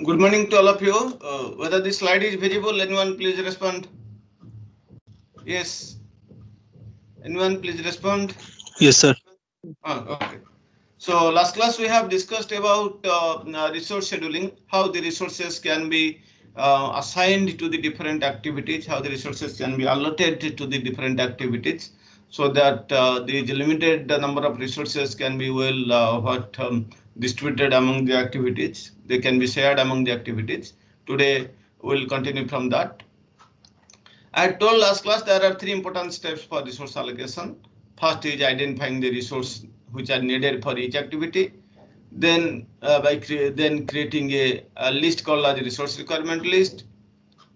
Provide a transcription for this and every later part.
Good morning to all of you. Whether this slide is visible, anyone please respond. Yes. Anyone please respond. Yes, sir. Okay. So last class we have discussed about resource scheduling, how the resources can be assigned to the different activities, how the resources can be allotted to the different activities, so that the limited number of resources can be distributed among the activities. They can be shared among the activities. Today we'll continue from that. I told last class there are three important steps for resource allocation. First is identifying the resource which are needed for each activity. Then creating a list called as resource requirement list.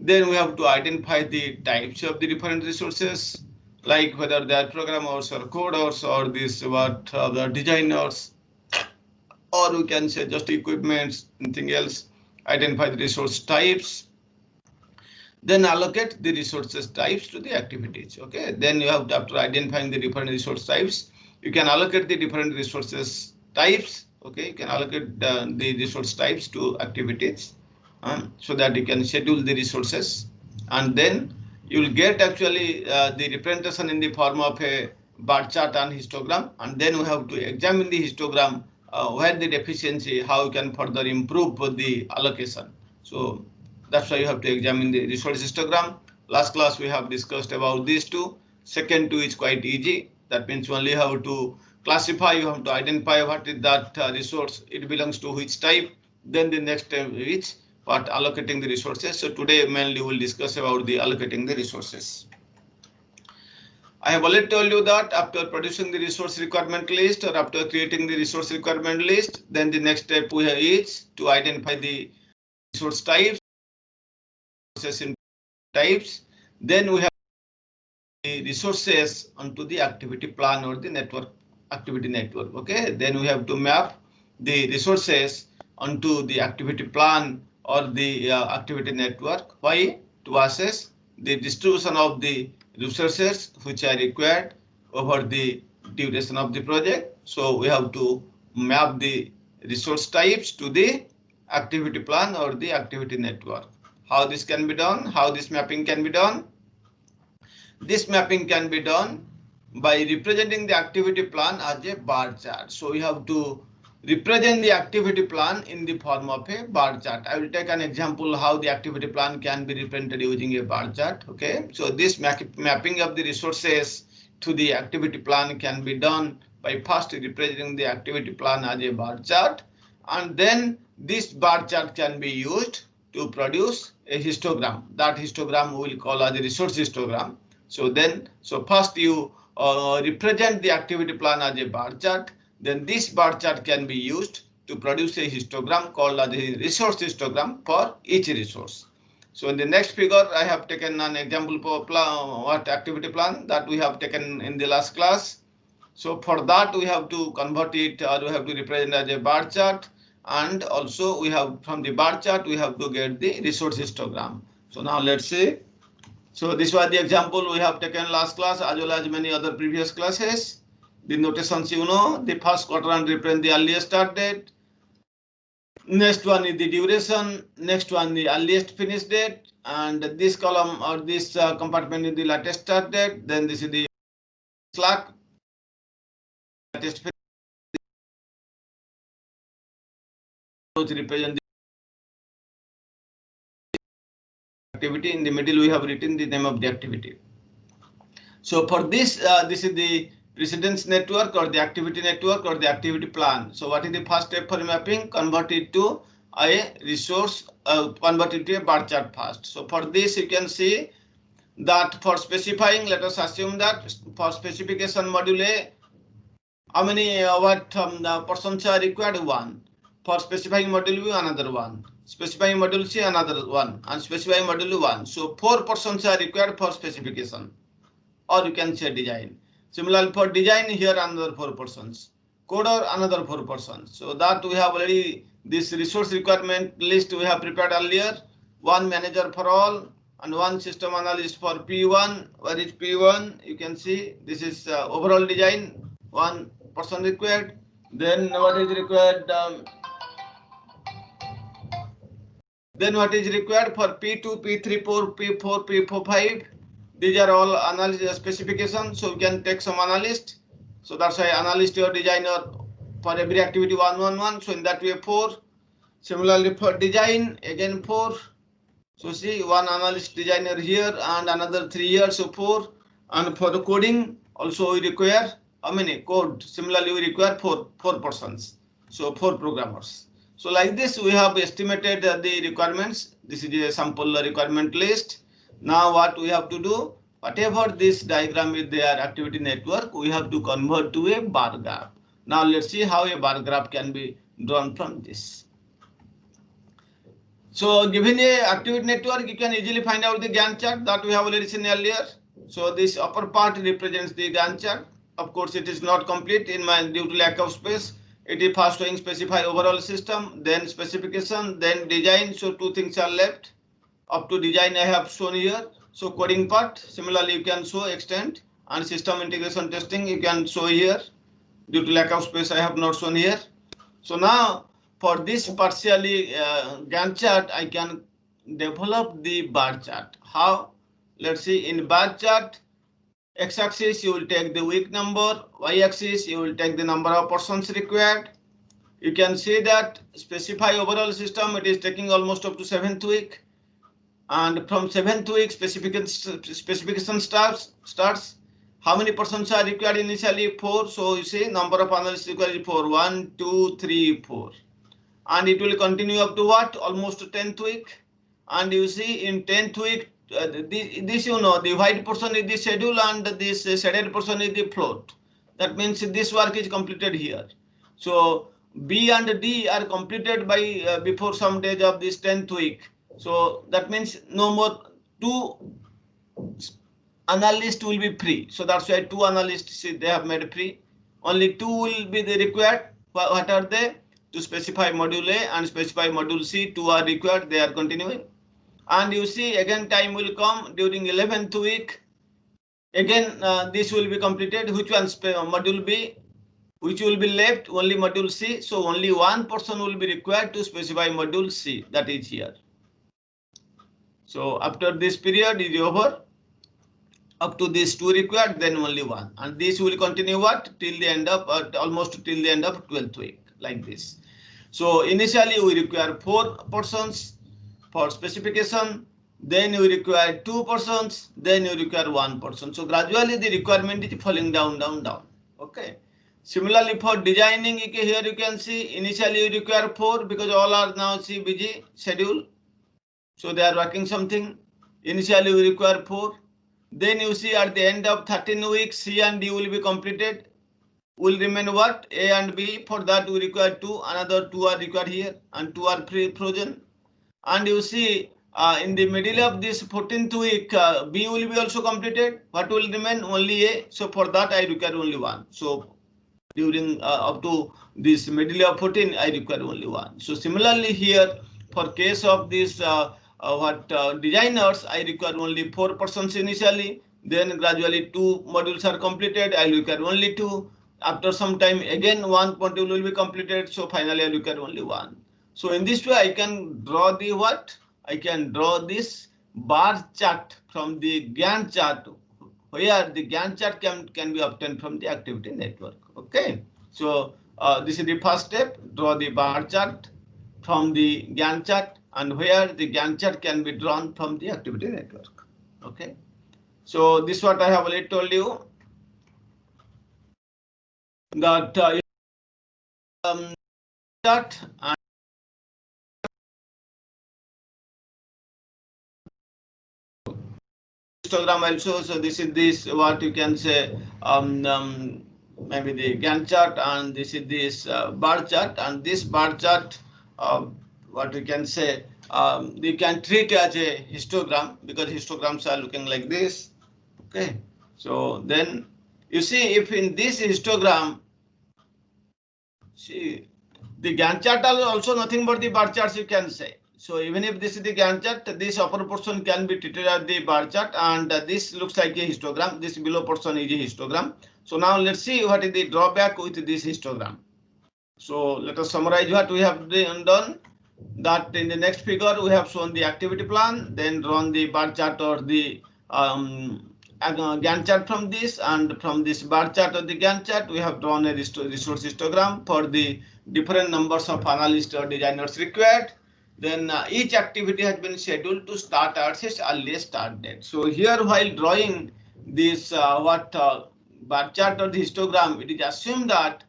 Then we have to identify the types of the different resources, like whether they are programmers or coders or the designers, or we can say just equipment, anything else. Identify the resource types. Then allocate the resources types to the activities. Okay, then you have to, after identifying the different resource types, you can allocate the different resources types. Okay, you can allocate the resource types to activities so that you can schedule the resources, and then you will get actually the representation in the form of a bar chart and histogram, and then we have to examine the histogram where the deficiency, how you can further improve the allocation. So that's why you have to examine the resource histogram. Last class we have discussed about these two. Second two is quite easy. That means you only have to classify, you have to identify what is that resource, it belongs to which type. Then the next step is what allocating the resources. So today mainly we'll discuss about the allocating the resources. I have already told you that after producing the resource requirement list or after creating the resource requirement list, then the next step we have is to identify the resource types, types. Then we have the resources onto the activity plan or the network activity network. Okay, then we have to map the resources onto the activity plan or the activity network. Why? To assess the distribution of the resources which are required over the duration of the project. So we have to map the resource types to the activity plan or the activity network. How this can be done? How this mapping can be done? This mapping can be done by representing the activity plan as a bar chart. So we have to represent the activity plan in the form of a bar chart. I will take an example how the activity plan can be represented using a bar chart. Okay, so this mapping of the resources to the activity plan can be done by first representing the activity plan as a bar chart, and then this bar chart can be used to produce a histogram. That histogram we will call as a resource histogram. So first you represent the activity plan as a bar chart. Then this bar chart can be used to produce a histogram called as a resource histogram for each resource. So in the next figure, I have taken an example for what activity plan that we have taken in the last class. So for that we have to convert it, or we have to represent as a bar chart, and also we have from the bar chart we have to get the resource histogram. So now let's see. So this was the example we have taken last class as well as many other previous classes. The notations you know, the first quadrant represents the earliest start date. Next one is the duration. Next one the earliest finish date, and this column or this compartment is the latest start date. Then this is the slack. Latest finish represent the activity. In the middle we have written the name of the activity. So for this, this is the precedence network or the activity network or the activity plan. So what is the first step for mapping? Convert it to a resource, convert it to a bar chart first. So for this you can see that for specifying, let us assume that for specification module A, how many persons are required? 1. For specifying module B, another 1. Specifying module C, another 1. And specifying module 1. So 4 persons are required for specification, or you can say design. Similarly for design, here another 4 persons. Coder, another 4 persons. So that we have already, this resource requirement list we have prepared earlier. 1 manager for all and 1 system analyst for P1. Where is P1? You can see this is overall design. 1 person required. Then what is required? Then what is required for P2, P3, P4, P4, 5? These are all analysis specifications. So you can take some analyst. So that's why analyst or designer for every activity 111. So in that way 4. Similarly for design again 4. So see one analyst designer here and another 3 here, so 4. And for the coding also we require how many code? Similarly we require 4 persons. So 4 programmers. So like this we have estimated the requirements. This is a sample requirement list. Now what we have to do? Whatever this diagram is there, activity network, we have to convert to a bar graph. Now let's see how a bar graph can be drawn from this. So given a activity network, you can easily find out the Gantt chart that we have already seen earlier. So this upper part represents the Gantt chart. Of course, it is not complete in my due to lack of space. It is first showing specify overall system, then specification, then design. So 2 things are left. Up to design I have shown here. So coding part, similarly you can show extent, and system integration testing you can show here. Due to lack of space I have not shown here. So now for this partially Gantt chart, I can develop the bar chart. How? Let's see, in bar chart, x-axis you will take the week number, y-axis you will take the number of persons required. You can see that specify overall system, it is taking almost up to 7th week. And from 7th week specification starts. How many persons are required initially? 4. So you see number of analysts required is 4. 1, 2, 3, 4. And it will continue up to what? Almost 10th week. And you see in 10th week, this you know, the white portion is the schedule and this shaded portion is the float. That means this work is completed here. So B and D are completed by before some days of this 10th week. So that means no more 2 analysts will be free. So that's why 2 analysts they have made free. Only 2 will be the required. What are they? To specify module A and specify module C. 2 are required. They are continuing. And you see again time will come during 11th week. Again this will be completed. Which one? Module B. Which will be left? Only module C. So only 1 person will be required to specify module C. That is here. So after this period is over, up to this 2 required, then only 1, and this will continue what till the end of almost till the end of 12th week, like this. So initially we require 4 persons for specification, then you require 2 persons, then you require 1 person. So gradually the requirement is falling down. Okay. Similarly for designing, here you can see initially you require 4 because all are now busy schedule. So they are working something. Initially we require 4. Then you see at the end of 13 weeks, C and D will be completed. Will remain what? A and B. For that we require 2. Another 2 are required here and 2 are frozen. And you see in the middle of this 14th week, B will be also completed. What will remain? Only A. So for that I require only 1. So during up to this middle of 14, I require only 1. So similarly here, for case of this designers, I require only 4 persons initially. Then gradually 2 modules are completed. I require only 2. After some time again 1 module will be completed. So finally I require only 1. So in this way I can draw the what? I can draw this bar chart from the Gantt chart, where the Gantt chart can be obtained from the activity network. Okay. So this is the first step. Draw the bar chart from the Gantt chart, and where the Gantt chart can be drawn from the activity network. Okay. So this is what I have already told you, that chart and histogram also. So this is what you can say, maybe the Gantt chart, and this is this bar chart, and this bar chart, what we can say, you can treat as a histogram, because histograms are looking like this. Okay. So then you see, if in this histogram, see the Gantt chart are also nothing but the bar charts, you can say. So even if this is the Gantt chart, this upper portion can be treated as the bar chart, and this looks like a histogram. This below portion is a histogram. So now let's see what is the drawback with this histogram. So let us summarize what we have done. that in the next figure we have shown the activity plan, then drawn the bar chart or the Gantt chart from this, and from this bar chart or the Gantt chart we have drawn a resource histogram for the different numbers of analysts or designers required. Then each activity has been scheduled to start at its earliest start date. So here while drawing this bar chart or the histogram, it is assumed that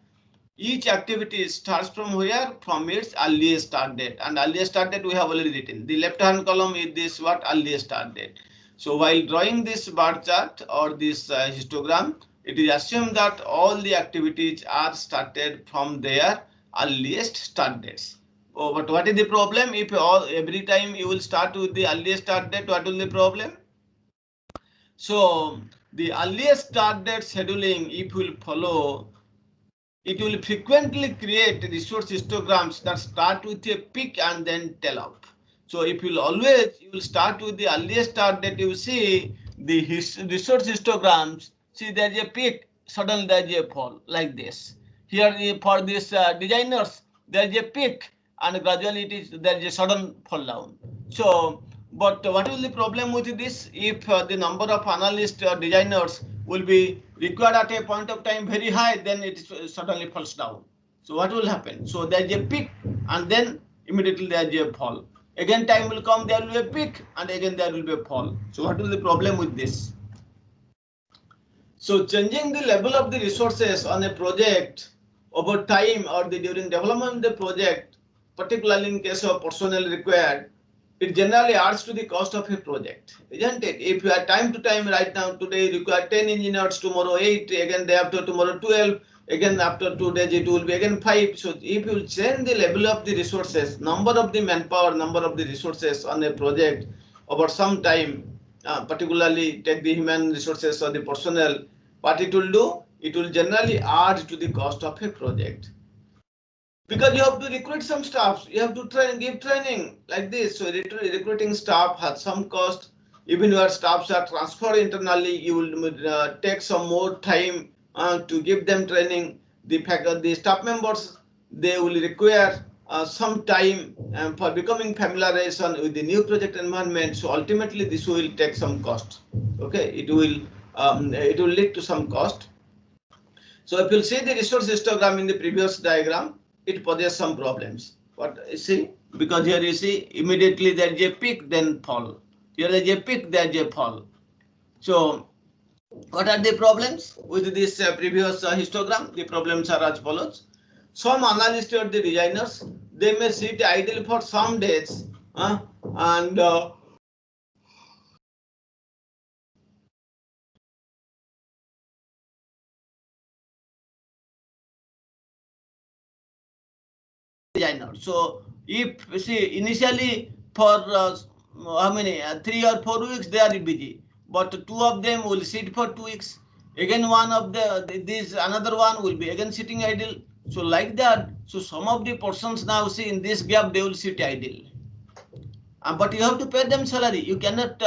each activity starts from where? From its earliest start date, and earliest start date we have already written. The left hand column is this what? Earliest start date. So while drawing this bar chart or this histogram, it is assumed that all the activities are started from their earliest start dates. Oh, but what is the problem? If every time you will start with the earliest start date, what will be the problem? So the earliest start date scheduling, if you will follow, it will frequently create resource histograms that start with a peak and then tail off. So if you will start with the earliest start date, you will see the resource histograms. See, there is a peak, suddenly there is a fall like this. Here for these designers, there is a peak and gradually there is a sudden fall down. So, but what is the problem with this? If the number of analysts or designers will be required at a point of time very high, then it suddenly falls down. So what will happen? So there is a peak and then immediately there is a fall. Again time will come, there will be a peak and again there will be a fall. So what is the problem with this? So changing the level of the resources on a project over time or during development of the project, particularly in case of personnel required, it generally adds to the cost of a project, isn't it? If you are time to time, right now today you require 10 engineers, tomorrow 8, again day after tomorrow 12, again after 2 days it will be again 5. So if you change the level of the resources, number of the manpower, number of the resources on a project over some time, particularly take the human resources or the personnel, what it will do? It will generally add to the cost of a project. Because you have to recruit some staff, you have to give training like this. So recruiting staff has some cost. Even your staffs are transferred internally, you will take some more time to give them training. The staff members, they will require some time for becoming familiarization with the new project environment. So ultimately, this will take some cost. Okay, it will lead to some cost. So if you see the resource histogram in the previous diagram, it poses some problems. What you see? Because here you see immediately there is a peak, then fall. Here there is a peak, there is a fall. So what are the problems with this previous histogram? The problems are as follows. Some analysts or the designers, they may sit idle for some days and designer. So if see initially for how many 3 or 4 weeks they are busy, but 2 of them will sit for 2 weeks. Again one of this another one will be again sitting idle. So like that. So some of the persons now see in this gap they will sit idle. But you have to pay them salary. You cannot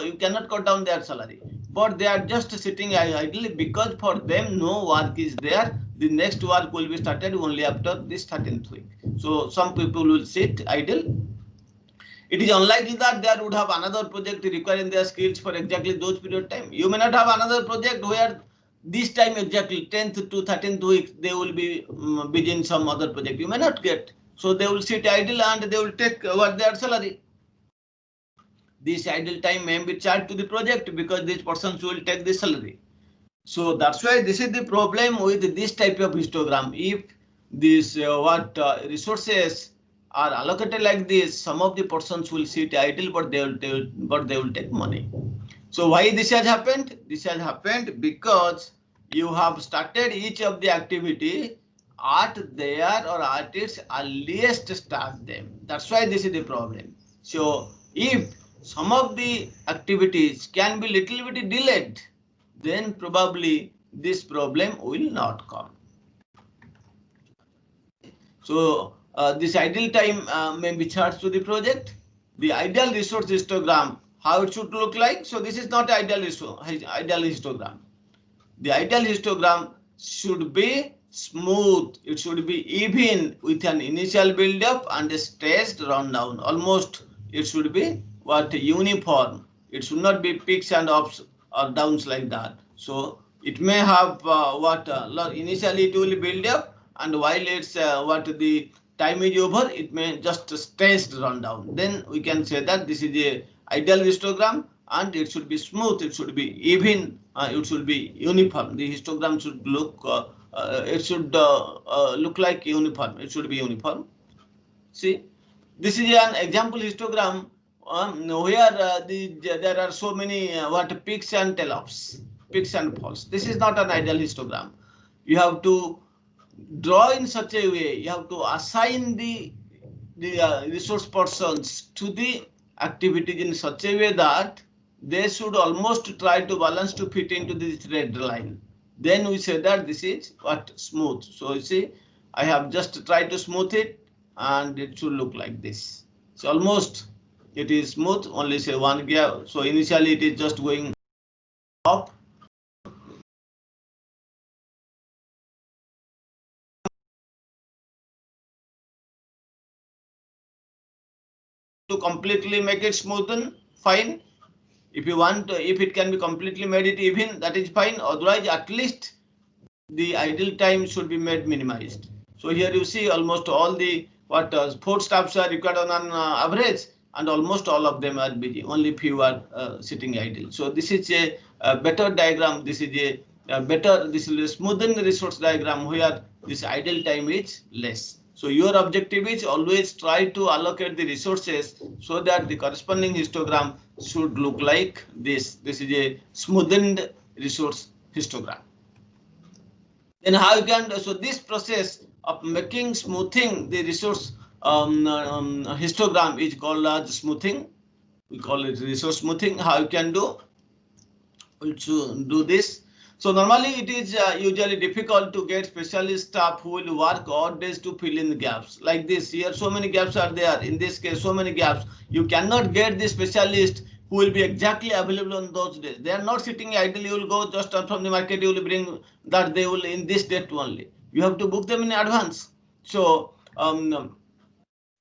you cannot cut down their salary. But they are just sitting idle because for them no work is there. The next work will be started only after this 13th week. So some people will sit idle. It is unlikely that they would have another project requiring their skills for exactly those period of time. You may not have another project where this time exactly 10th to 13th week they will be busy in some other project. You may not get. So they will sit idle and they will take what their salary. This idle time may be charged to the project because these persons will take the salary. So that's why this is the problem with this type of histogram. If these resources are allocated like this, some of the persons will sit idle, but they will take money. So why this has happened? This has happened because you have started each of the activity at their or at its earliest start them. That's why this is the problem. So if some of the activities can be little bit delayed, then probably this problem will not come. So this idle time may be charged to the project. The ideal resource histogram, how it should look like. So this is not ideal histogram. The ideal histogram should be smooth. It should be even with an initial build-up and a staged rundown. Almost it should be what uniform. It should not be peaks and ups or downs like that. So it may have initially it will build up, and while it's what the time is over, it may just staged rundown. Then we can say that this is a ideal histogram, and it should be smooth. It should be even. It should be uniform. The histogram should look. It should look like uniform. It should be uniform. See, this is an example histogram where there are so many peaks and tail-offs, peaks and falls. This is not an ideal histogram. You have to draw in such a way. You have to assign the resource persons to the activities in such a way that they should almost try to balance to fit into this red line. Then we say that this is what smooth. So you see, I have just tried to smooth it, and it should look like this. So almost it is smooth, only say one gear. So initially it is just going up. To completely make it smoothen, fine. If you want, if it can be completely made it even, that is fine. Otherwise, at least the idle time should be made minimized. So here you see almost all the 4 staffs are required on an average, and almost all of them are busy. Only few are sitting idle. So this is a better diagram. This is a better. This is a smoothened resource diagram where this idle time is less. So your objective is always try to allocate the resources so that the corresponding histogram should look like this. This is a smoothened resource histogram. Then how you can, so this process of making smoothing the resource histogram is called as smoothing. We call it resource smoothing. How you can do? To do this. So normally it is usually difficult to get specialist staff who will work odd days to fill in the gaps. Like this here, so many gaps are there. In this case, so many gaps. You cannot get the specialist who will be exactly available on those days. They are not sitting idle. You will go just from the market. You will bring that they will in this date only. You have to book them in advance. So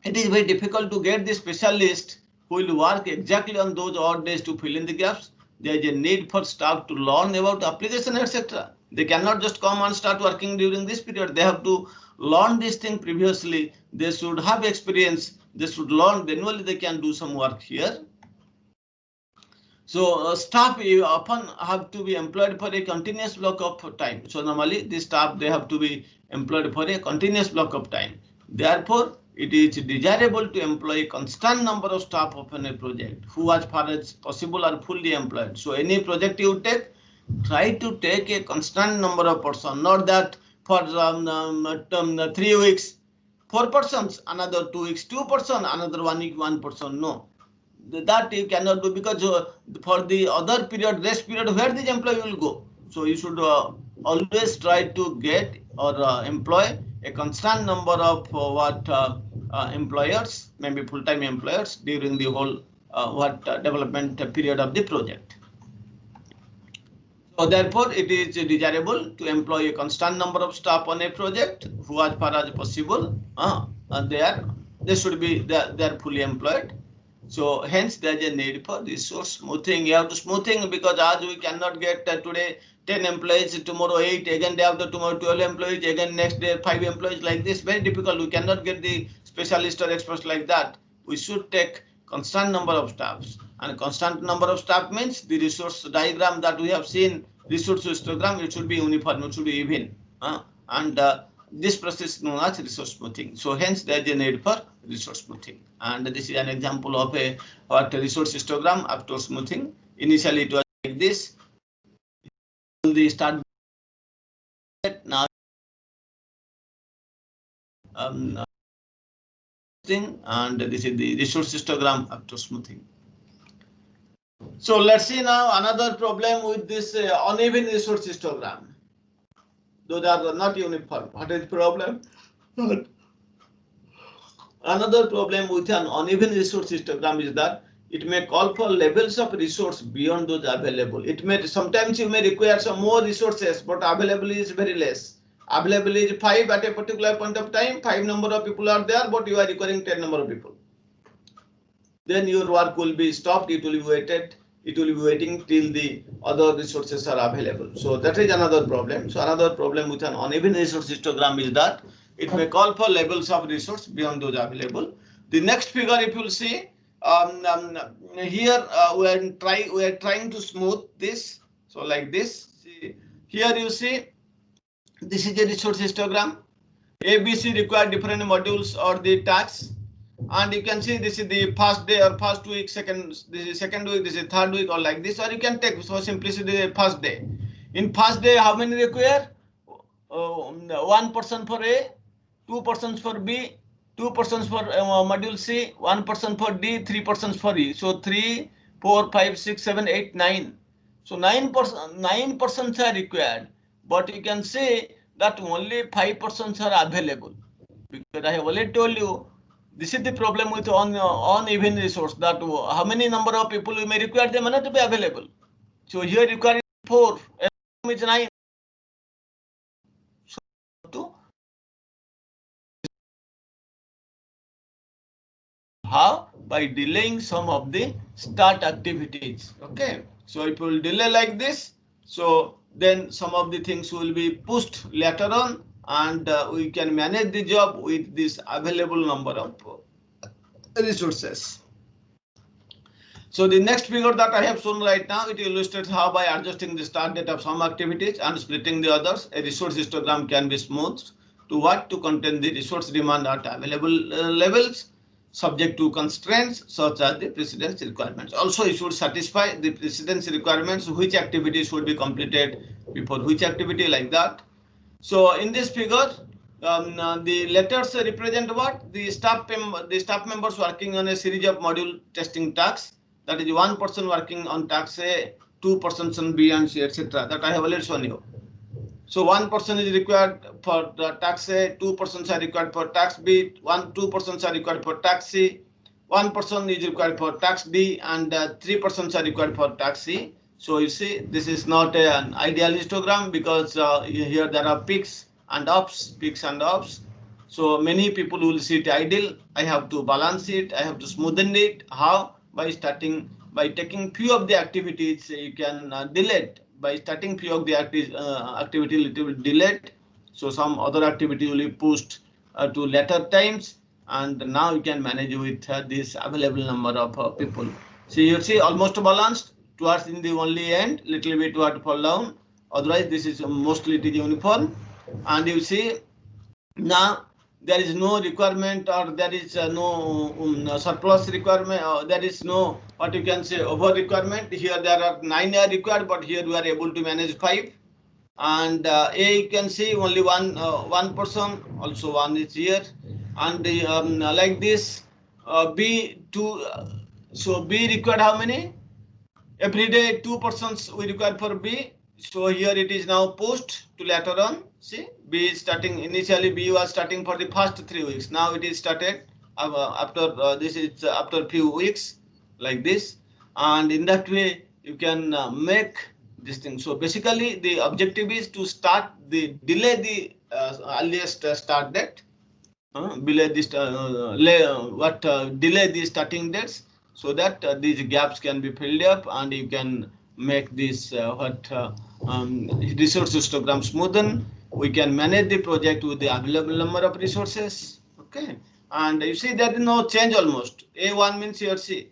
it is very difficult to get the specialist who will work exactly on those odd days to fill in the gaps. There is a need for staff to learn about application, etc. They cannot just come and start working during this period. They have to learn this thing previously. They should have experience. They should learn. Then only they can do some work here. So staff often have to be employed for a continuous block of time. So normally the staff, they have to be employed for a continuous block of time. Therefore, it is desirable to employ a constant number of staff upon a project who as far as possible are fully employed. So any project you take, try to take a constant number of persons, not that for 3 weeks, 4 persons, another 2 weeks, 2 persons, another 1 week, 1 person. No, that you cannot do, because for the other period, rest period, where this employee will go. So you should always try to get or employ a constant number of employers, maybe full-time employers, during the whole development period of the project. So therefore, it is desirable to employ a constant number of staff on a project who, as far as possible, they should be they are fully employed. So hence there is a need for resource smoothing. You have to smoothing, because as we cannot get today 10 employees, tomorrow 8, again day after tomorrow 12 employees, again next day 5 employees, like this. Very difficult. We cannot get the specialist or experts like that. We should take constant number of staffs, and constant number of staff means the resource diagram that we have seen, resource histogram, it should be uniform, it should be even, and this process is known as resource smoothing. So hence there is a need for resource smoothing, and this is an example of a resource histogram after smoothing. Initially it was like this. The start now and this is the resource histogram after smoothing. So let's see now another problem with this uneven resource histogram. Those are not uniform. What is the problem? Another problem with an uneven resource histogram is that it may call for levels of resource beyond those available. It may sometimes you may require some more resources, but available is very less. Available is 5 at a particular point of time. 5 number of people are there, but you are requiring 10 number of people. Then your work will be stopped. It will be waited. It will be waiting till the other resources are available. So that is another problem. So another problem with an uneven resource histogram is that it may call for levels of resource beyond those available. The next figure, if you will see, here we are trying to smooth this. So like this. See, here you see, this is a resource histogram. ABC require different modules or the tasks. And you can see this is the first day or first week, this is second week, this is third week, or like this, or you can take for simplicity the first day. In first day, how many require? 1 person for A, 2 persons for B, 2 persons for module C, 1 person for D, 3 persons for E. So 3, 4, 5, 6, 7, 8, 9. So 9 persons are required, but you can say that only 5 persons are available, because I have already told you. This is the problem with uneven resource, that how many number of people you may require, they may not be available. So here required 4, and is 9. So to how? By delaying some of the start activities. Okay. So if you will delay like this, so then some of the things will be pushed later on, and we can manage the job with this available number of resources. So the next figure that I have shown right now, it illustrates how by adjusting the start date of some activities and splitting the others, a resource histogram can be smoothed to what? To contain the resource demand at available levels, subject to constraints such as the precedence requirements. Also, it should satisfy the precedence requirements, which activity should be completed before which activity, like that. So in this figure, the letters represent what? The staff members working on a series of module testing tasks. That is 1 person working on task A, 2 persons on B and C, etc. That I have already shown you. So 1 person is required for the task A, 2 persons are required for task B, 2 persons are required for task C, 1 person is required for task D, and 3 persons are required for task C. So you see, this is not an ideal histogram, because here there are peaks and ups. So many people will sit idle. I have to balance it. I have to smoothen it. How? By taking few of the activities, you can delay it. By starting few of the activity little bit delayed. So some other activity will be pushed to later times, and now you can manage with this available number of people. So you see, almost balanced. Towards in the only end, little bit to fall down. Otherwise, this is mostly it is uniform. And you see, now there is no requirement, or there is no surplus requirement, there is no, what you can say, over requirement. Here there are 9 are required, but here we are able to manage 5. And A, you can see only one person, also 1 is here. And like this, B 2. So B required how many? Every day 2 persons we require for B. So here it is now pushed to later on. See, B is starting, initially B was starting for the first 3 weeks. Now it is started after this is after few weeks, like this. And in that way you can make this thing. So basically the objective is to delay the earliest start date, delay the starting dates, so that these gaps can be filled up, and you can make this resource histogram smoothen. We can manage the project with the available number of resources. Okay, and you see there is no change almost. A1 means here, see,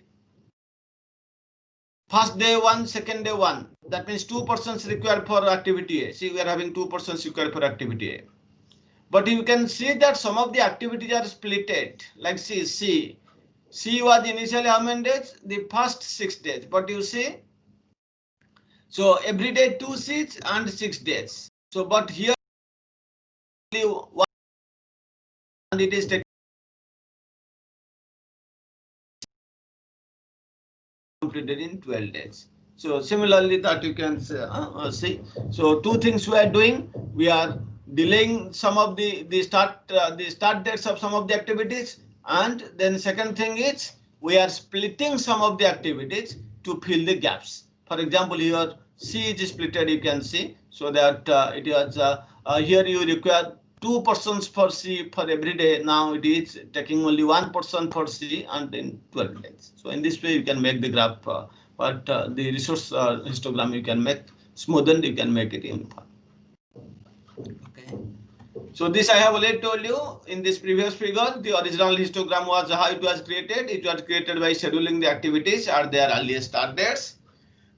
first day 1, second day 1. That means 2 persons required for activity A. See, we are having 2 persons required for activity A. But you can see that some of the activities are splitted. Like C was initially how many days? The first 6 days. But you see, so every day 2 seats and 6 days. So, but here only 1, and it is completed in 12 days. So similarly, that you can see. So 2 things we are doing. We are delaying some of the start dates of some of the activities, and then second thing is we are splitting some of the activities to fill the gaps. For example, here C is splitted, you can see, so that it was here you require 2 persons for C for every day. Now it is taking only 1 person for C and in 12 days. So in this way you can make the graph, but the resource histogram you can make smoothened, you can make it uniform. Okay. So this I have already told you in this previous figure. The original histogram was how it was created. It was created by scheduling the activities at their earliest start dates.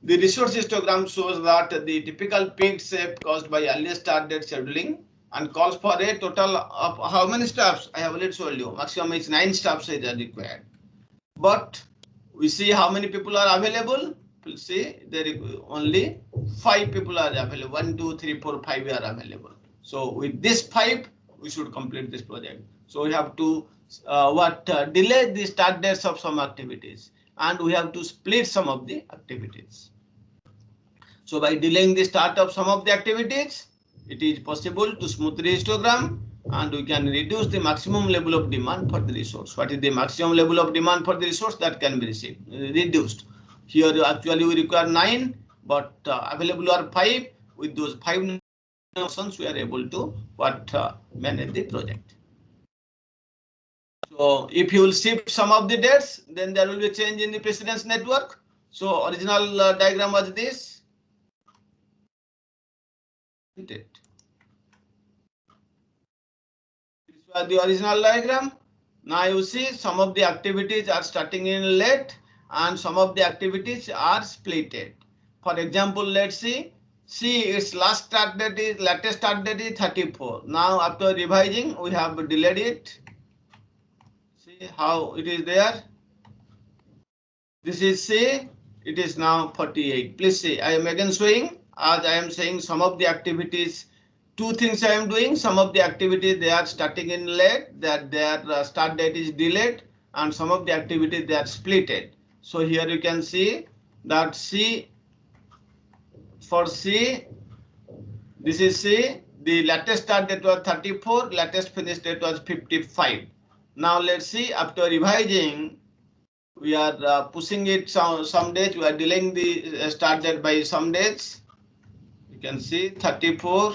The resource histogram shows that the typical peak shape caused by earliest start date scheduling and calls for a total of how many steps? I have already told you. Maximum is 9 steps is required. But we see how many people are available. We'll see there only 5 people are available. 1, 2, 3, 4, 5 are available. So with this 5, we should complete this project. So we have to delay the start dates of some activities, and we have to split some of the activities. So by delaying the start of some of the activities, it is possible to smooth the histogram, and we can reduce the maximum level of demand for the resource. What is the maximum level of demand for the resource that can be reduced? Here actually we require 9, but available are 5. With those 5 options, we are able to manage the project. So if you will shift some of the dates, then there will be a change in the precedence network. So original diagram was this. This was the original diagram. Now you see some of the activities are starting in late and some of the activities are splitted. For example, let's see its latest start date is 34. Now after revising, we have delayed it. See how it is there. This is C, it is now 48. Please see, I am again showing, as I am saying, some of the activities, 2 things I am doing. Some of the activities they are starting in late, that their start date is delayed, and some of the activities they are splitted. So here you can see that for C, this is C, the latest start date was 34, latest finish date was 55. Now let's see, after revising, we are pushing it some days, we are delaying the start date by some days. You can see 34.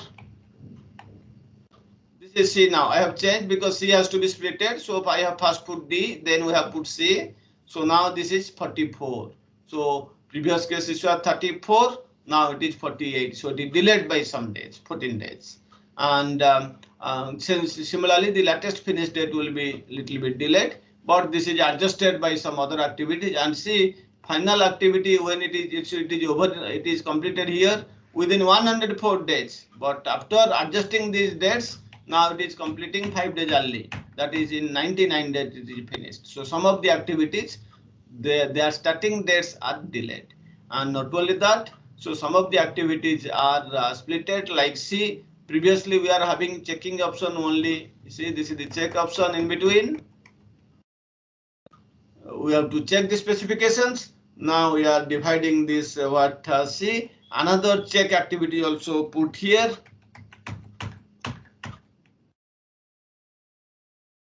This is C now. I have changed because C has to be splitted. So if I have first put D, then we have put C. So now this is 44. So previous case it was 34. Now it is 48. So it is delayed by some days, 14 days. And similarly, the latest finish date will be little bit delayed. But this is adjusted by some other activities, and see final activity when it is over, it is completed here within 104 days. But after adjusting these dates, now it is completing 5 days early. That is in 99 days it is finished. So some of the activities, their starting dates are delayed, and not only that. So some of the activities are splitted. Like see, previously we are having checking option only. See, this is the check option in between. We have to check the specifications. Now we are dividing this see, another check activity also put here,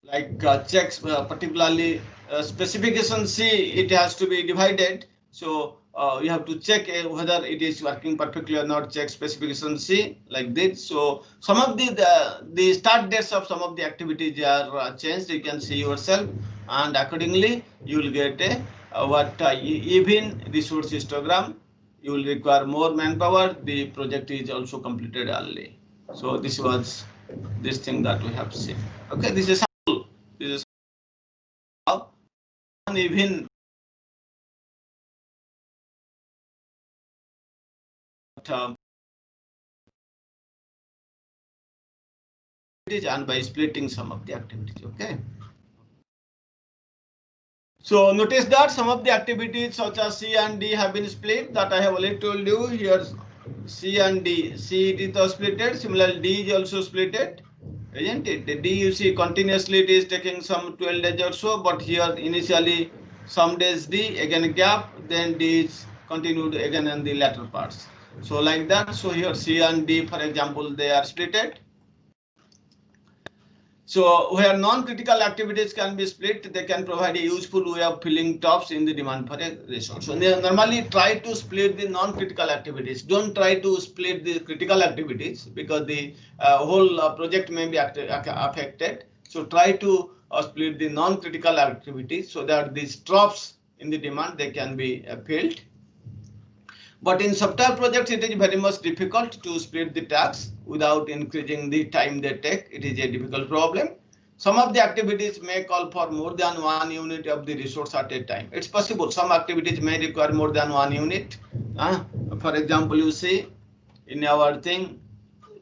like checks particularly specification C, it has to be divided. So you have to check whether it is working perfectly or not. Check specification C like this. So some of the start dates of some of the activities are changed. You can see yourself, and accordingly you will get a even resource histogram. You will require more manpower. The project is also completed early. So this was this thing that we have seen. Okay, this is how uneven and by splitting some of the activities. Okay. So notice that some of the activities such as C and D have been split, that I have already told you. Here C and D, C it is splitted, similarly D is also splitted, isn't it? The D you see continuously it is taking some 12 days or so, but here initially some days D, again a gap, then D is continued again in the latter parts. So like that, so here C and D, for example, they are splitted. So where non-critical activities can be split, they can provide a useful way of filling gaps in the demand for a resource. So they normally try to split the non-critical activities. Don't try to split the critical activities because the whole project may be affected. So try to split the non-critical activities so that these drops in the demand, they can be filled. But in software projects, it is very much difficult to split the tasks without increasing the time they take. It is a difficult problem. Some of the activities may call for more than one unit of the resource at a time. It's possible some activities may require more than one unit. For example, you see in our thing,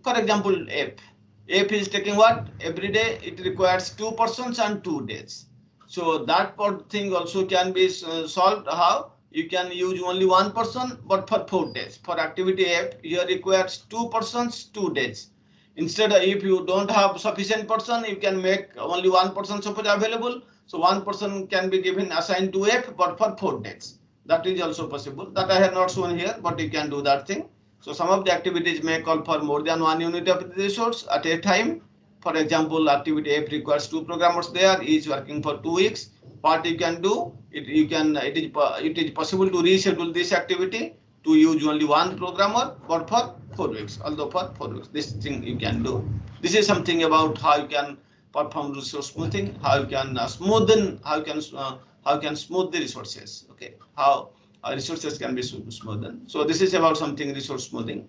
for example, F is taking what? Every day it requires 2 persons and 2 days. So that thing also can be solved. How? You can use only one person, but for 4 days. For activity F, here requires 2 persons, 2 days. Instead, if you don't have sufficient person, you can make only one person suppose available. So one person can be given assigned to F, but for 4 days. That is also possible. That I have not shown here, but you can do that thing. So some of the activities may call for more than one unit of the resource at a time. For example, activity F requires 2 programmers there, each working for 2 weeks. What you can do, it is possible to reschedule this activity to use only one programmer, but for 4 weeks. Although for 4 weeks, this thing you can do. This is something about how you can perform resource smoothing, how you can smoothen, how you can smooth the resources. Okay, how resources can be smoothened. So this is about something resource smoothing.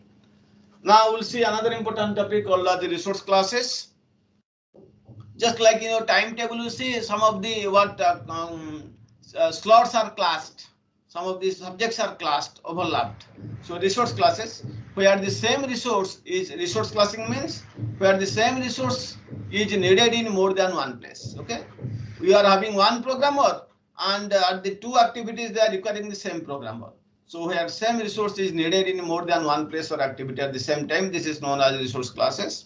Now we'll see another important topic called the resource classes. Just like timetable, you see some of the slots are classed, some of these subjects are classed, overlapped. So resource classes where the same resource is resource classing means where the same resource is needed in more than one place. Okay, we are having one programmer and at the 2 activities they are requiring the same programmer. So where same resource is needed in more than one place or activity at the same time, this is known as resource classes.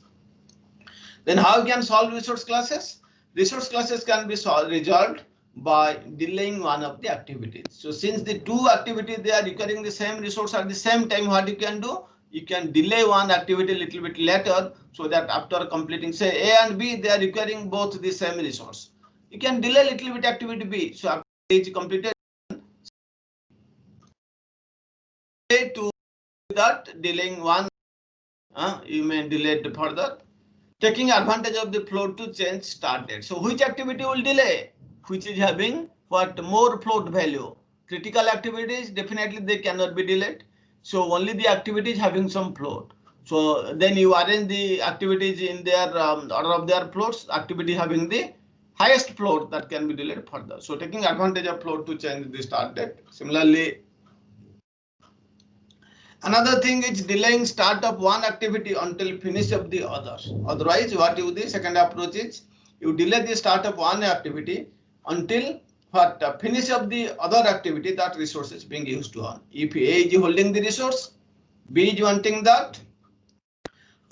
Then how you can solve resource classes? Resource classes can be resolved by delaying one of the activities. So since the 2 activities they are requiring the same resource at the same time, what you can do? You can delay one activity a little bit later so that after completing, say A and B, they are requiring both the same resource. You can delay a little bit activity B. So after A is completed, to that delaying one, you may delay it further. Taking advantage of the float to change start date. So which activity will delay? Which is having what more float value? Critical activities, definitely they cannot be delayed. So only the activities having some float. So then you arrange the activities in their order of their floats, activity having the highest float that can be delayed further. So taking advantage of float to change the start date. Similarly, another thing is delaying start of one activity until finish of the other. Otherwise, what you do, second approach is you delay the start of one activity until finish of the other activity that resource is being used on. If A is holding the resource, B is wanting that.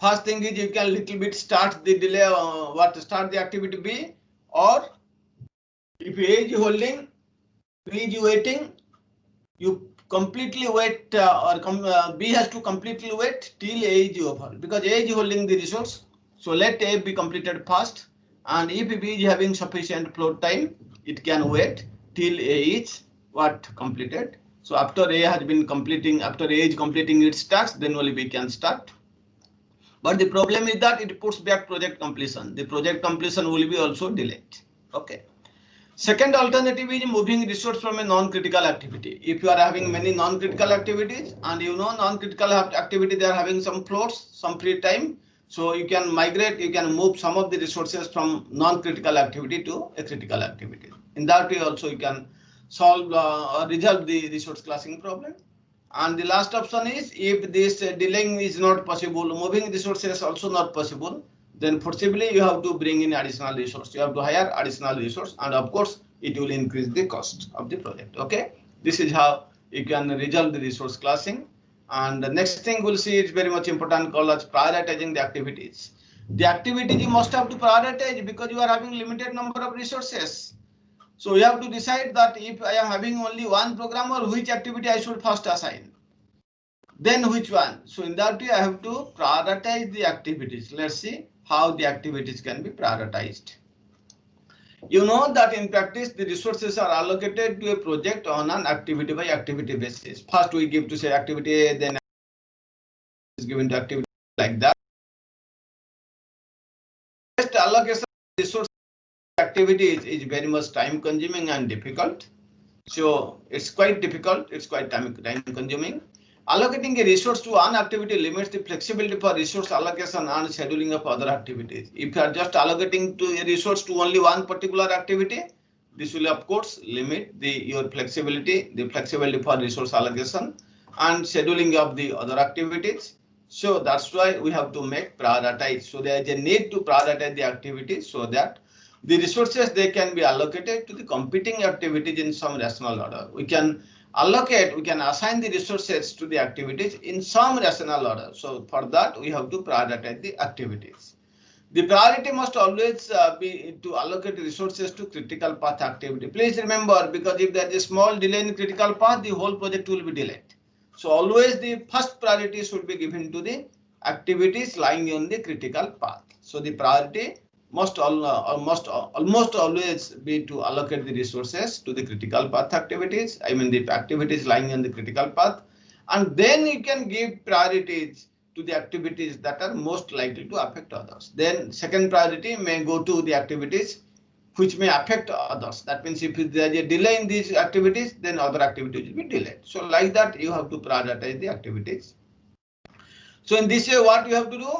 First thing is you can little bit start the delay, start the activity B, or if A is holding, B is waiting, you completely wait B has to completely wait till A is over because A is holding the resource. So let A be completed first, and if B is having sufficient float time, it can wait till A is completed. So after A has been completing, after A is completing its task, then only B can start. But the problem is that it puts back project completion. The project completion will be also delayed. Okay. Second alternative is moving resource from a non-critical activity. If you are having many non-critical activities and non-critical activity, they are having some floats, some free time. So you can migrate, you can move some of the resources from non-critical activity to a critical activity. In that way also you can solve or resolve the resource classing problem. And the last option is if this delaying is not possible, moving resources also not possible, then forcibly you have to bring in additional resource. You have to hire additional resource, and of course it will increase the cost of the project. Okay, this is how you can resolve the resource classing. And the next thing we'll see is very much important, called as prioritizing the activities. The activities you must have to prioritize because you are having limited number of resources. So you have to decide that if I am having only one programmer, which activity I should first assign, then which one. So in that way I have to prioritize the activities. Let's see how the activities can be prioritized. You know that in practice, the resources are allocated to a project on an activity by activity basis. First, we give to say activity A, then is given to activity like that. Just allocation of resource activities is very much time consuming and difficult. So it's quite difficult. It's quite time consuming. Allocating a resource to one activity limits the flexibility for resource allocation and scheduling of other activities. If you are just allocating to a resource to only one particular activity, this will of course limit your flexibility for resource allocation and scheduling of the other activities. So that's why we have to make prioritize. So there is a need to prioritize the activities so that the resources they can be allocated to the competing activities in some rational order. We can assign the resources to the activities in some rational order. So for that, we have to prioritize the activities. The priority must always be to allocate resources to critical path activity. Please remember, because if there is a small delay in critical path, the whole project will be delayed. So always the first priority should be given to the activities lying on the critical path. So the priority must almost always be to allocate the resources to the critical path activities. I mean the activities lying on the critical path, and then you can give priorities to the activities that are most likely to affect others. Then second priority may go to the activities which may affect others. That means if there is a delay in these activities, then other activities will be delayed. So like that, you have to prioritize the activities. So in this way, what you have to do?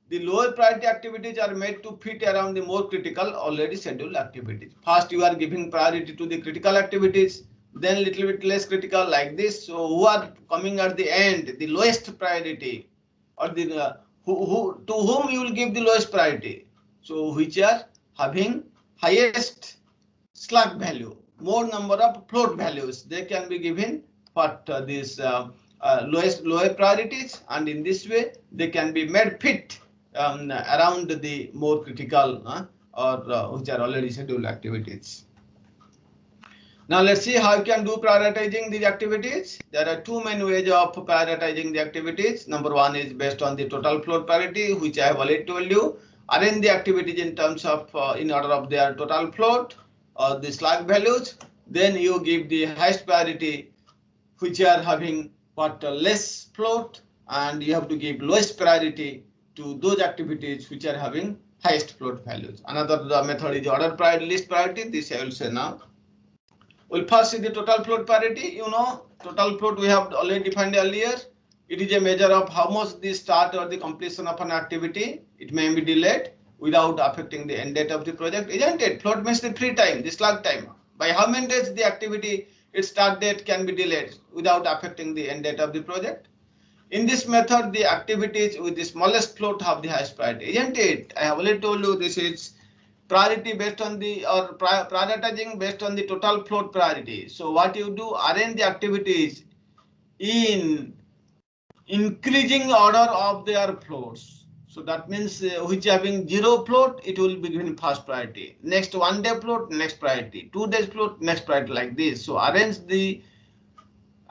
The lower priority activities are made to fit around the more critical already scheduled activities. First, you are giving priority to the critical activities, then little bit less critical like this. So who are coming at the end, the lowest priority, or the to whom you will give the lowest priority? So which are having highest slack value, more number of float values, they can be given what these lower priorities, and in this way they can be made fit around the more critical which are already scheduled activities. Now let's see how you can do prioritizing these activities. There are two main ways of prioritizing the activities. Number one is based on the total float priority, which I have already told you. Arrange the activities in terms of in order of their total float or the slack values. Then you give the highest priority, which are having less float, and you have to give lowest priority to those activities which are having highest float values. Another method is order priority, least priority. This I will say now. We'll first see the total float priority. You know, total float we have already defined earlier. It is a measure of how much the start or the completion of an activity it may be delayed without affecting the end date of the project, isn't it? Float means the free time, the slack time. By how many days the activity its start date can be delayed without affecting the end date of the project. In this method, the activities with the smallest float have the highest priority, isn't it? I have already told you this is priority based on the prioritizing based on the total float priority. So what you do, arrange the activities in increasing order of their floats. So that means which having 0 float, it will be given first priority. Next 1 day float, next priority. 2 days float, next priority, like this. So arrange the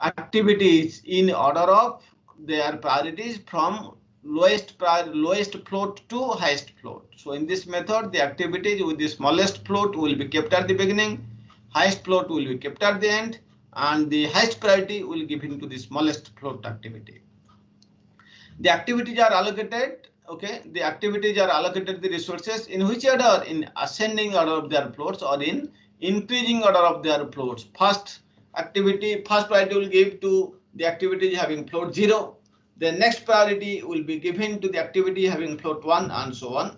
activities in order of their priorities from lowest float to highest float. So in this method, the activities with the smallest float will be kept at the beginning, highest float will be kept at the end, and the highest priority will give into the smallest float activity. The activities are allocated, okay, the activities are allocated the resources in which order? In ascending order of their floats or in increasing order of their floats. First priority will give to the activities having float 0. The next priority will be given to the activity having float 1 and so on.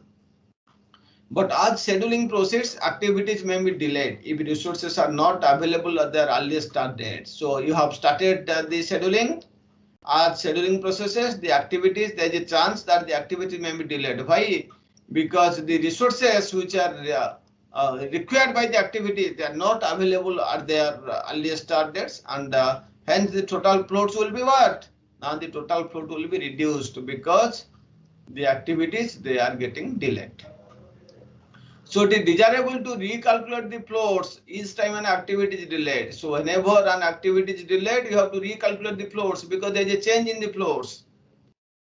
But as scheduling proceeds, activities may be delayed if resources are not available at their earliest start date. So you have started the scheduling. As scheduling processes, the activities, there is a chance that the activity may be delayed. Why? Because the resources which are required by the activity, they are not available at their earliest start dates, and hence the total floats will be what? Now the total float will be reduced because the activities, they are getting delayed. So it is desirable to recalculate the floats each time an activity is delayed. So whenever an activity is delayed, you have to recalculate the floats because there is a change in the floats,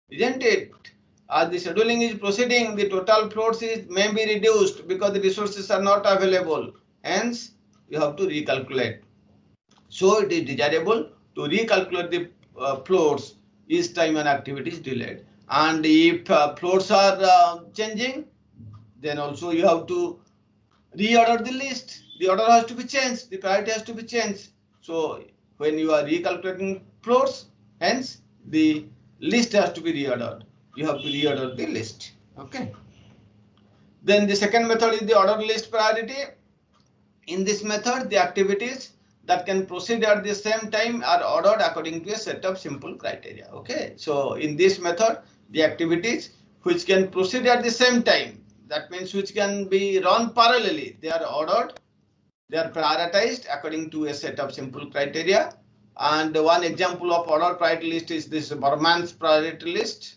isn't it? as the scheduling is proceeding, the total floats may be reduced because the resources are not available. Hence, you have to recalculate. So it is desirable to recalculate the floats each time an activity is delayed. And if floats are changing, then also you have to reorder the list. The order has to be changed. The priority has to be changed. So when you are recalculating floats, hence the list has to be reordered. You have to reorder the list. Okay. Then the second method is the order list priority. In this method, the activities that can proceed at the same time are ordered according to a set of simple criteria. Okay. So in this method, the activities which can proceed at the same time, that means which can be run parallelly, they are ordered, they are prioritized according to a set of simple criteria. And one example of order priority list is this Berman's priority list.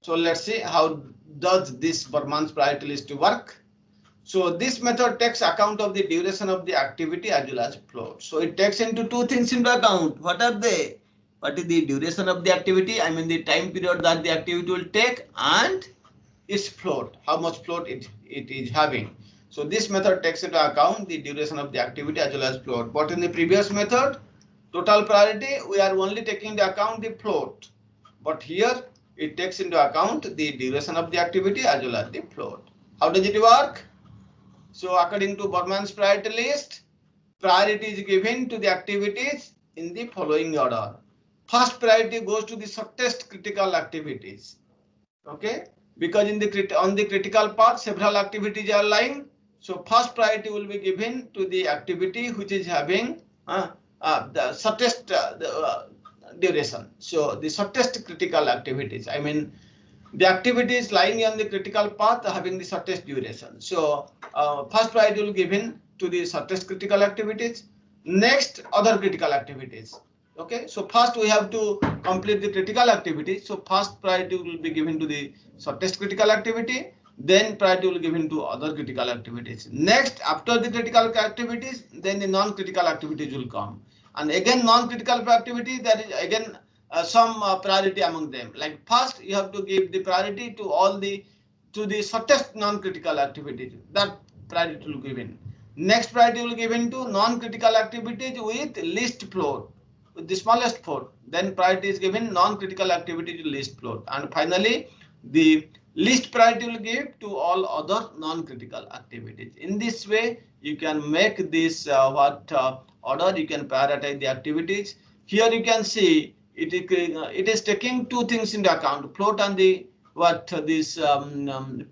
So let's see how does this Berman's priority list work. So this method takes account of the duration of the activity as well as float. So it takes into two things into account. What are they? What is the duration of the activity? I mean the time period that the activity will take, and its float, how much float it is having. So this method takes into account the duration of the activity as well as float. But in the previous method, total priority, we are only taking into account the float. But here it takes into account the duration of the activity as well as the float. How does it work? So according to Berman's priority list, priority is given to the activities in the following order. First priority goes to the shortest critical activities. Okay, because in the on the critical path several activities are lying. So first priority will be given to the activity which is having the shortest duration. So the shortest critical activities, I mean the activities lying on the critical path having the shortest duration. So first priority will be given to the shortest critical activities. Next, other critical activities. Okay, so first we have to complete the critical activities. So first priority will be given to the shortest critical activity. Then priority will be given to other critical activities. Next, after the critical activities, then the non-critical activities will come. And again, non-critical activities, there is again some priority among them. Like first, you have to give the priority to all the shortest non-critical activities. That priority will be given. Next priority will be given to non-critical activities with least float, with the smallest float. Then priority is given non-critical activity to least float. And finally, the least priority will give to all other non-critical activities. In this way, you can make this order. You can prioritize the activities. Here you can see it is taking two things into account: float and the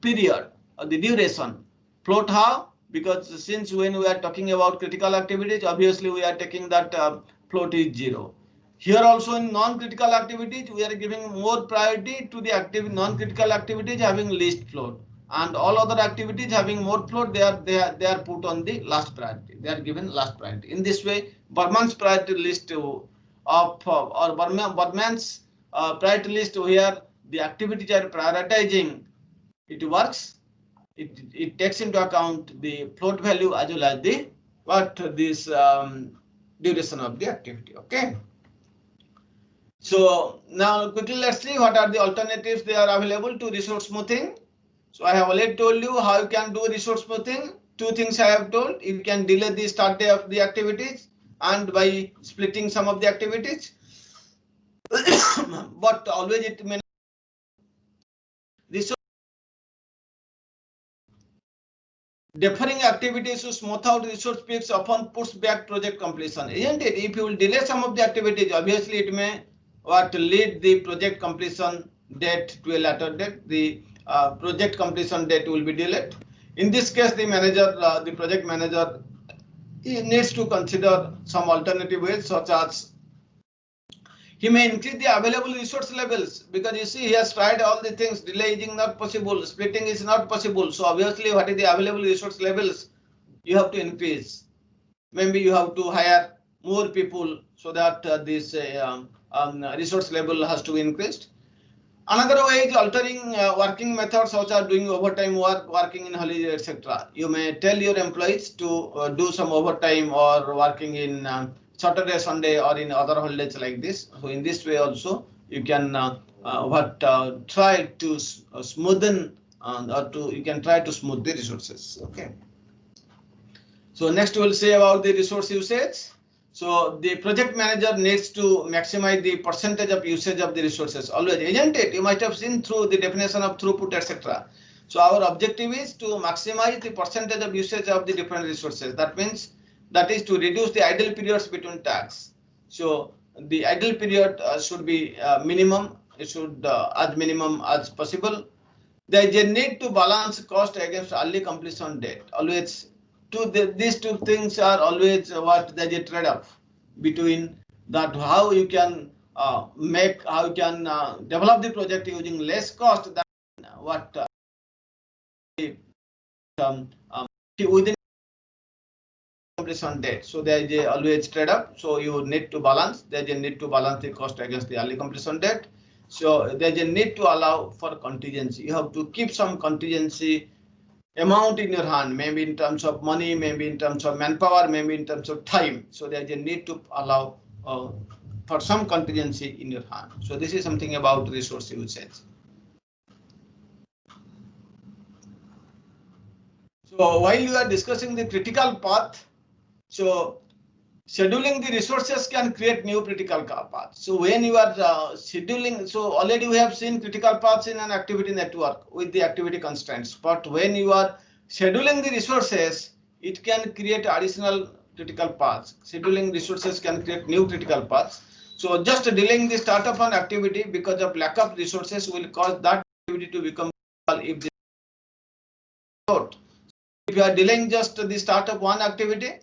period or the duration. Float how? Because since when we are talking about critical activities, obviously we are taking that float is 0. Here also in non-critical activities, we are giving more priority to the non-critical activities having least float, and all other activities having more float, they are put on the last priority. They are given last priority. In this way, Berman's priority list or Berman's priority list where the activities are prioritizing, it works. It takes into account the float value as well as the this duration of the activity. Okay. So now quickly let's see what are the alternatives they are available to resource smoothing. So I have already told you how you can do resource smoothing. Two things I have told: you can delay the start day of the activities and by splitting some of the activities. But always it may resource deferring activities to smooth out resource peaks often puts back project completion, isn't it? If you will delay some of the activities, obviously it may lead the project completion date to a later date. The project completion date will be delayed. In this case, the manager, the project manager, he needs to consider some alternative ways, such as he may increase the available resource levels, because you see he has tried all the things. Delay is not possible, splitting is not possible. So obviously, what is the available resource levels? You have to increase. Maybe you have to hire more people so that this resource level has to be increased. Another way is altering working methods, such as doing overtime work, working in holiday, etc. You may tell your employees to do some overtime or working in Saturday, Sunday, or in other holidays like this. So in this way also you can try to smoothen or you can try to smooth the resources. Okay. So next we'll say about the resource usage. So the project manager needs to maximize the percentage of usage of the resources always, isn't it? You might have seen through the definition of throughput, etc. So our objective is to maximize the percentage of usage of the different resources. That means that is to reduce the idle periods between tasks. So the idle period should be minimum. It should as minimum as possible. There is a need to balance cost against early completion date. Always, these two things are always what there is a trade-off between that how you can how you can develop the project using less cost than what within completion date. So there is a always trade-off. So you need to balance. There is a need to balance the cost against the early completion date. So there is a need to allow for contingency. You have to keep some contingency amount in your hand, maybe in terms of money, maybe in terms of manpower, maybe in terms of time. So there is a need to allow for some contingency in your hand. So this is something about resource usage. So while you are discussing the critical path, so scheduling the resources can create new critical paths. So when you are scheduling, so already we have seen critical paths in an activity network with the activity constraints. But when you are scheduling the resources, it can create additional critical paths. Scheduling resources can create new critical paths. So just delaying the start of an activity because of lack of resources will cause that activity to become critical if if you are delaying just the start of one activity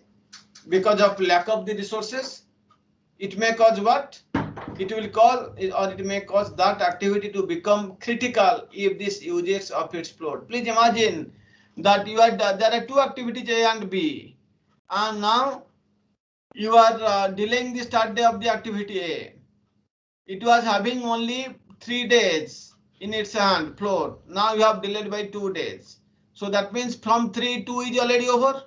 because of lack of the resources, it may cause what? It will cause or it may cause that activity to become critical if this usage of its float. Please imagine that you are there are two activities A and B, and now you are delaying the start day of the activity A. It was having only 3 days in its hand float. Now you have delayed by 2 days. So that means from 3, 2 is already over.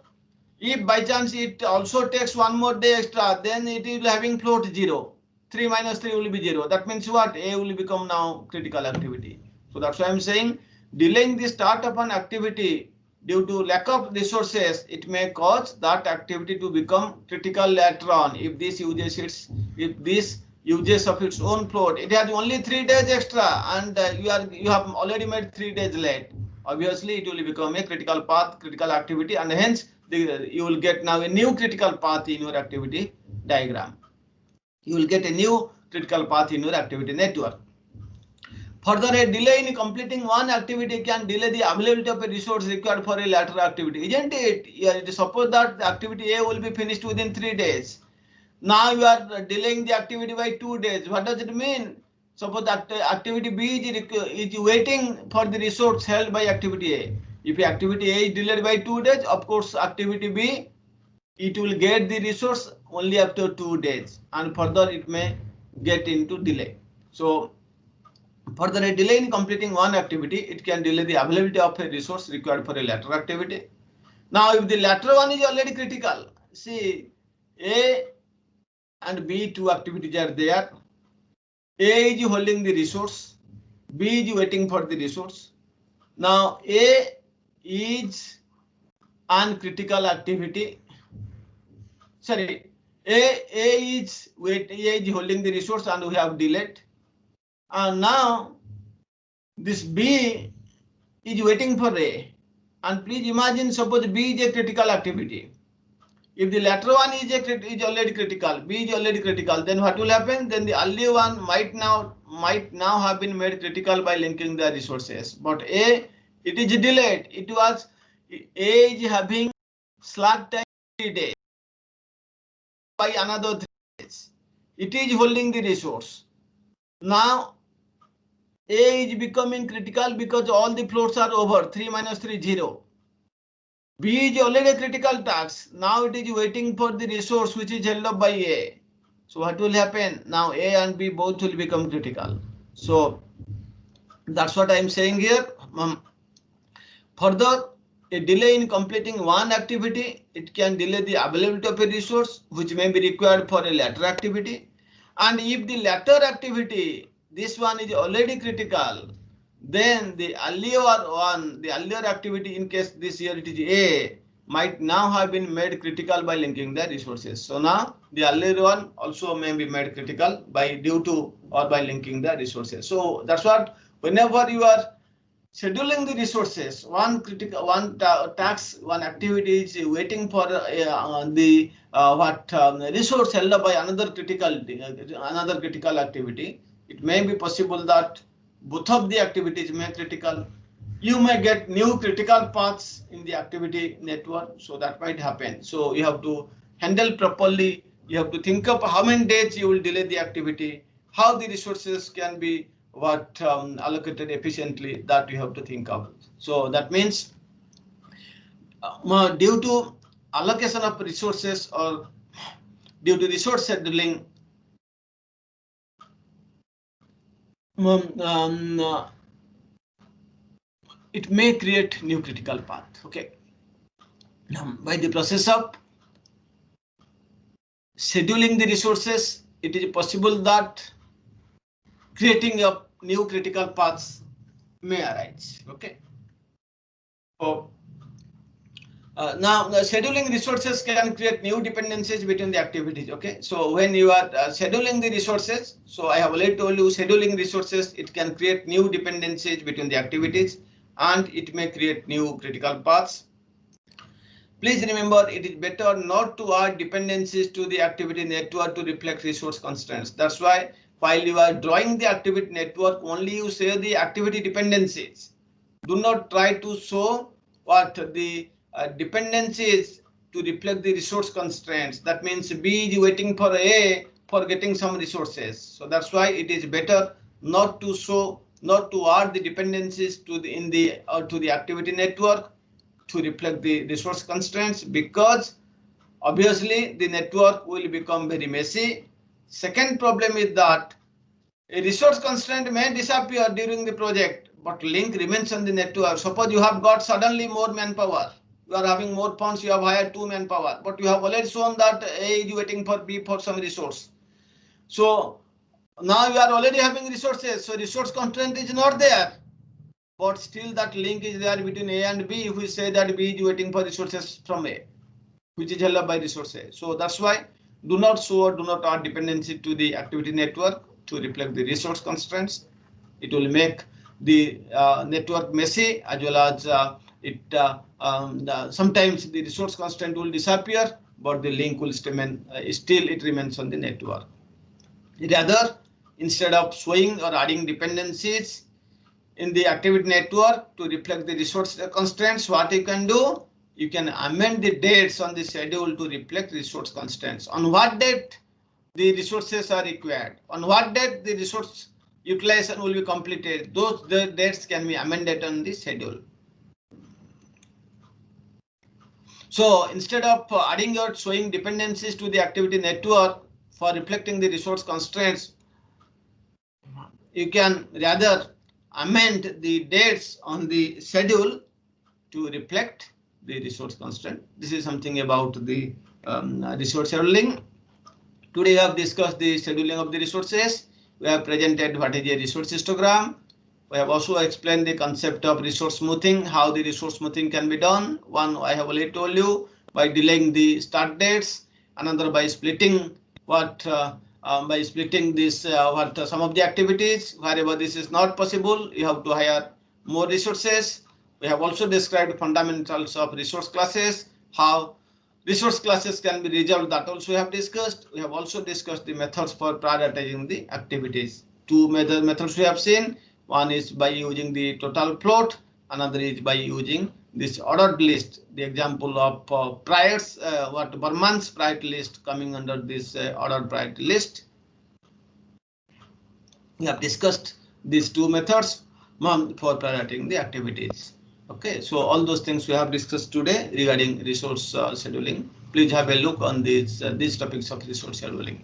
If by chance it also takes one more day extra, then it is having float 0. 3 minus 3 will be 0. That means what? A will become now critical activity. So that's why I'm saying delaying the start of an activity due to lack of resources, it may cause that activity to become critical later on. If this uses of its own float, it has only 3 days extra, and you have already made 3 days late. Obviously, it will become a critical path, critical activity, and hence you will get now a new critical path in your activity diagram. You will get a new critical path in your activity network. Further, a delay in completing one activity can delay the availability of a resource required for a later activity, isn't it? Suppose that the activity A will be finished within 3 days. Now you are delaying the activity by 2 days. What does it mean? Suppose that activity B is waiting for the resource held by activity A. If activity A is delayed by 2 days, of course activity B, it will get the resource only after 2 days, and further it may get into delay. So further, a delay in completing one activity, it can delay the availability of a resource required for a later activity. Now if the latter one is already critical, see A and B, two activities are there. A is holding the resource, B is waiting for the resource. Now A is an critical activity. Sorry, A is holding the resource and we have delayed. And now this B is waiting for A. And please imagine, suppose B is a critical activity. If the latter one is already critical, B is already critical, then what will happen? Then the early one might now have been made critical by linking the resources. But A, it is delayed. It was A is having slack time 3 days by another 3 days. It is holding the resource. Now A is becoming critical because all the floats are over. 3 minus 3 0. B is already a critical task. Now it is waiting for the resource which is held up by A. So what will happen? Now A and B both will become critical. So that's what I am saying here. Further, a delay in completing one activity, it can delay the availability of a resource which may be required for a later activity. And if the latter activity this one is already critical, then the earlier activity, in case this here it is A, might now have been made critical by linking the resources. So now the earlier one also may be made critical by due to or by linking the resources. So that's what, whenever you are scheduling the resources, one task, one activity is waiting for the resource held up by another critical activity. It may be possible that both of the activities may critical. You may get new critical paths in the activity network, so that might happen. So you have to handle properly. You have to think of how many days you will delay the activity, how the resources can be allocated efficiently, that you have to think of. So that means due to allocation of resources or due to resource scheduling, it may create new critical path. Okay. Now, by the process of scheduling the resources, it is possible that creating a new critical paths may arise. Okay. So now scheduling resources can create new dependencies between the activities. Okay. So when you are scheduling the resources, so I have already told you, scheduling resources, it can create new dependencies between the activities and it may create new critical paths. Please remember, it is better not to add dependencies to the activity network to reflect resource constraints. That's why while you are drawing the activity network, only you say the activity dependencies. Do not try to show what the dependencies to reflect the resource constraints. That means B is waiting for A for getting some resources. So that's why it is better not to show, not to add the dependencies to the activity network to reflect the resource constraints, because obviously the network will become very messy. Second problem is that a resource constraint may disappear during the project, but link remains on the network. Suppose you have got suddenly more manpower, you are having more funds, you have hired 2 manpower, but you have already shown that A is waiting for B for some resource. So now you are already having resources, so resource constraint is not there, but still that link is there between A and B. If we say that B is waiting for resources from A, which is held up by resource A. So that's why do not show or do not add dependency to the activity network to reflect the resource constraints. It will make the network messy, as well as sometimes the resource constraint will disappear, but the link will still it remains on the network. Rather, instead of showing or adding dependencies in the activity network to reflect the resource constraints, what you can do, you can amend the dates on the schedule to reflect resource constraints. On what date the resources are required, on what date the resource utilization will be completed, those dates can be amended on the schedule. So instead of adding or showing dependencies to the activity network for reflecting the resource constraints, you can rather amend the dates on the schedule to reflect the resource constraint. This is something about the resource scheduling. Today we have discussed the scheduling of the resources. We have presented what is a resource histogram. We have also explained the concept of resource smoothing, how the resource smoothing can be done. One I have already told you, by delaying the start dates. Another by splitting this some of the activities. Wherever this is not possible, you have to hire more resources. We have also described fundamentals of resource classes, how resource classes can be resolved, that also we have discussed. We have also discussed the methods for prioritizing the activities. Two methods we have seen. One is by using the total float, another is by using this ordered list. The example of priors, Berman's priority list coming under this ordered priority list. We have discussed these two methods for prioritizing the activities. Okay, so all those things we have discussed today regarding resource scheduling. Please have a look on these topics of resource scheduling.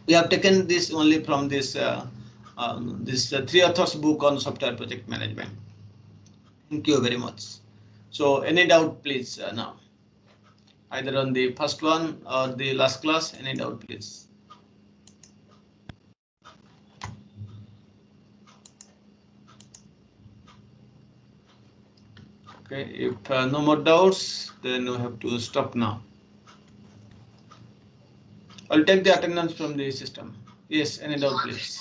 We have taken this only from this three authors book on software project management. Thank you very much. So any doubt, please now, either on the first one or the last class, any doubt, please. Okay, if no more doubts, then we have to stop now. I'll take the attendance from the system. Yes, any doubt, please.